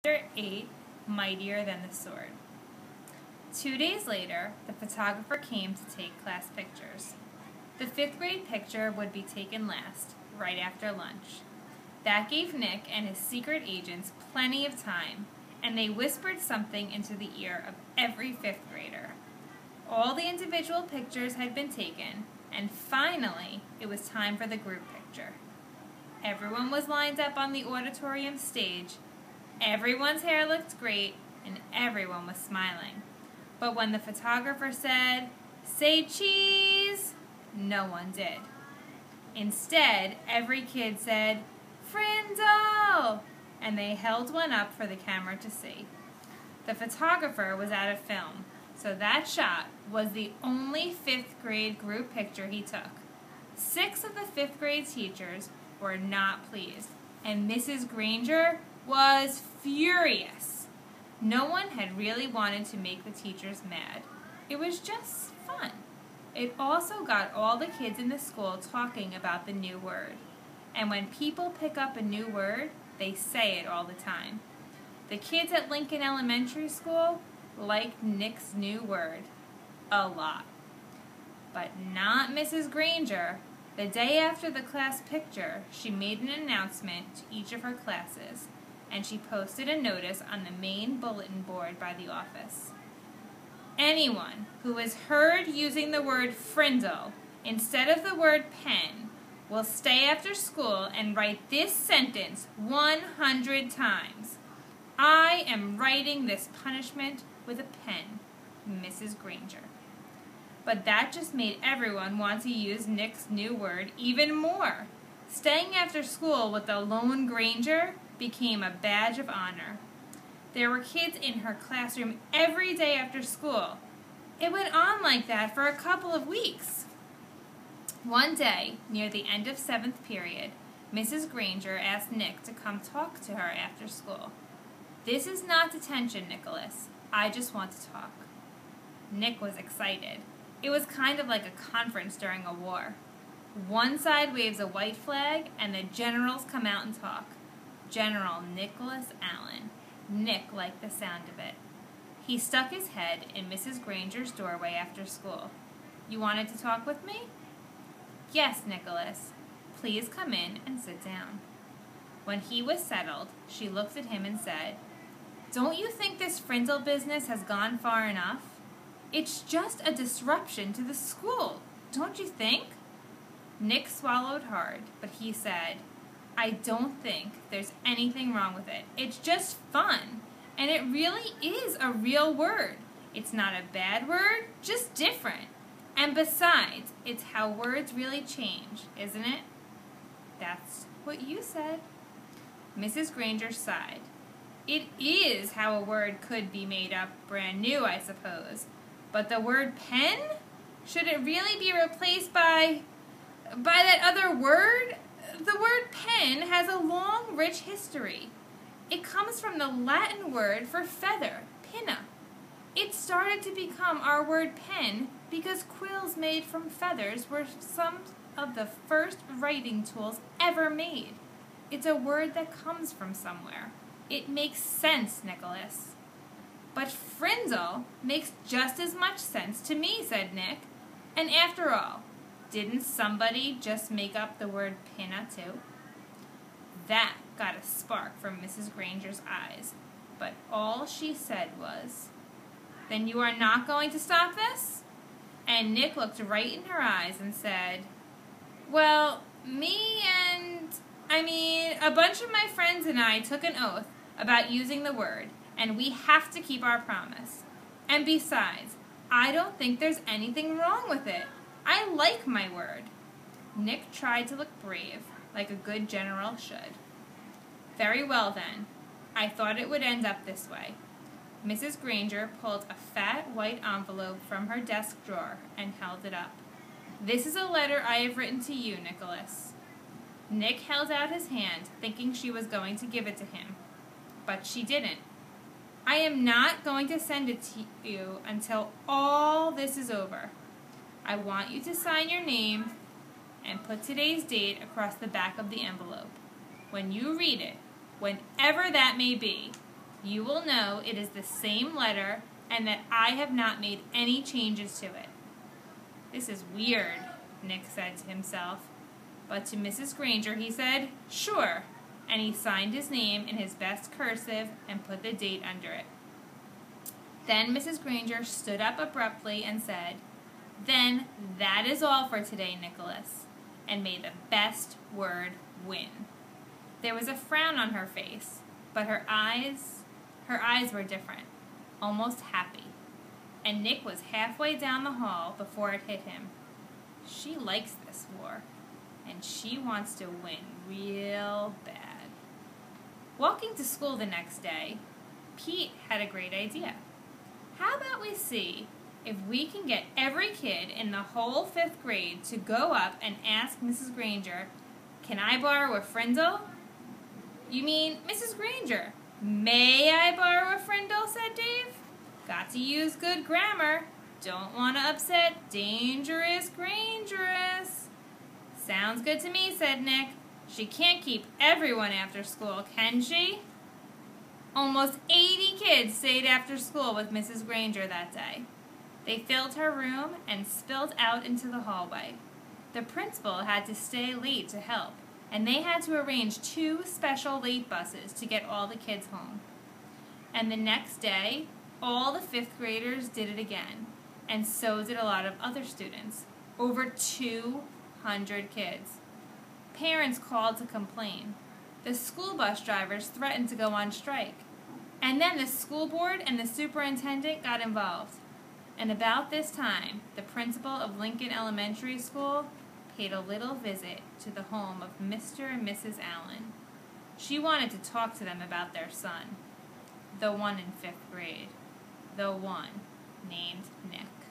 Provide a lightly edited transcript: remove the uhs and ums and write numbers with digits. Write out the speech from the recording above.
Chapter 8, Mightier Than the Sword. 2 days later, the photographer came to take class pictures. The 5th grade picture would be taken last, right after lunch. That gave Nick and his secret agents plenty of time, and they whispered something into the ear of every 5th grader. All the individual pictures had been taken, and finally, it was time for the group picture. Everyone was lined up on the auditorium stage. Everyone's hair looked great, and everyone was smiling. But when the photographer said, "Say cheese," no one did. Instead, every kid said, "Frindle," and they held one up for the camera to see. The photographer was out of film, so that shot was the only 5th grade group picture he took. 6 of the 5th grade teachers were not pleased, and Mrs. Granger was furious. No one had really wanted to make the teachers mad. It was just fun. It also got all the kids in the school talking about the new word. And when people pick up a new word, they say it all the time. The kids at Lincoln Elementary School liked Nick's new word a lot. But not Mrs. Granger. The day after the class picture, she made an announcement to each of her classes, and she posted a notice on the main bulletin board by the office. Anyone who is heard using the word frindle instead of the word pen will stay after school and write this sentence 100 times. "I am writing this punishment with a pen, Mrs. Granger." But that just made everyone want to use Nick's new word even more. Staying after school with the lone Granger became a badge of honor. There were kids in her classroom every day after school. It went on like that for a couple of weeks. One day, near the end of 7th period, Mrs. Granger asked Nick to come talk to her after school. "This is not detention, Nicholas. I just want to talk." Nick was excited. It was kind of like a conference during a war. One side waves a white flag, and the generals come out and talk. General Nicholas Allen. Nick liked the sound of it. He stuck his head in Mrs. Granger's doorway after school. "You wanted to talk with me?" "Yes, Nicholas. Please come in and sit down." When he was settled, she looked at him and said, "Don't you think this frindle business has gone far enough? It's just a disruption to the school, don't you think?" Nick swallowed hard, but he said, "I don't think there's anything wrong with it. It's just fun, and it really is a real word. It's not a bad word, just different. And besides, it's how words really change, isn't it?" "That's what you said." Mrs. Granger sighed. "It is how a word could be made up brand new, I suppose. But the word pen? Should it really be replaced by that other word? The word pen has a long, rich history. It comes from the Latin word for feather, pinna. It started to become our word pen because quills made from feathers were some of the first writing tools ever made. It's a word that comes from somewhere. It makes sense, Nicholas." "But frindle makes just as much sense to me," said Nick. "And after all, didn't somebody just make up the word pinna too?" That got a spark from Mrs. Granger's eyes, but all she said was, "Then you are not going to stop this?" And Nick looked right in her eyes and said, "Well, a bunch of my friends and I took an oath about using the word, and we have to keep our promise. And besides, I don't think there's anything wrong with it. I like my word." Nick tried to look brave, like a good general should. "Very well, then. I thought it would end up this way." Mrs. Granger pulled a fat white envelope from her desk drawer and held it up. "This is a letter I have written to you, Nicholas." Nick held out his hand, thinking she was going to give it to him. But she didn't. "I am not going to send it to you until all this is over. I want you to sign your name and put today's date across the back of the envelope. When you read it, whenever that may be, You will know it is the same letter and that I have not made any changes to it." "This is weird," Nick said to himself. But to Mrs. Granger he said, "Sure," and he signed his name in his best cursive and put the date under it. Then Mrs. Granger stood up abruptly and said, "Then that is all for today, Nicholas," and may the best word win. There was a frown on her face, but her eyes were different, almost happy, and Nick was halfway down the hall before it hit him. She likes this war, and she wants to win real bad. Walking to school the next day, Pete had a great idea. How about we see if we can get every kid in the whole 5th grade to go up and ask Mrs. Granger, "Can I borrow a frindle?" "You mean, Mrs. Granger, may I borrow a frindle?" said Dave. "Got to use good grammar. Don't want to upset Dangerous Grangerous." "Sounds good to me," said Nick. "She can't keep everyone after school, can she?" Almost 80 kids stayed after school with Mrs. Granger that day. They filled her room and spilled out into the hallway. The principal had to stay late to help, and they had to arrange 2 special late buses to get all the kids home. And the next day, all the 5th graders did it again, and so did a lot of other students. Over 200 kids. Parents called to complain. The school bus drivers threatened to go on strike. And then the school board and the superintendent got involved. And about this time, the principal of Lincoln Elementary School paid a little visit to the home of Mr. and Mrs. Allen. She wanted to talk to them about their son, the one in 5th grade, the one named Nick.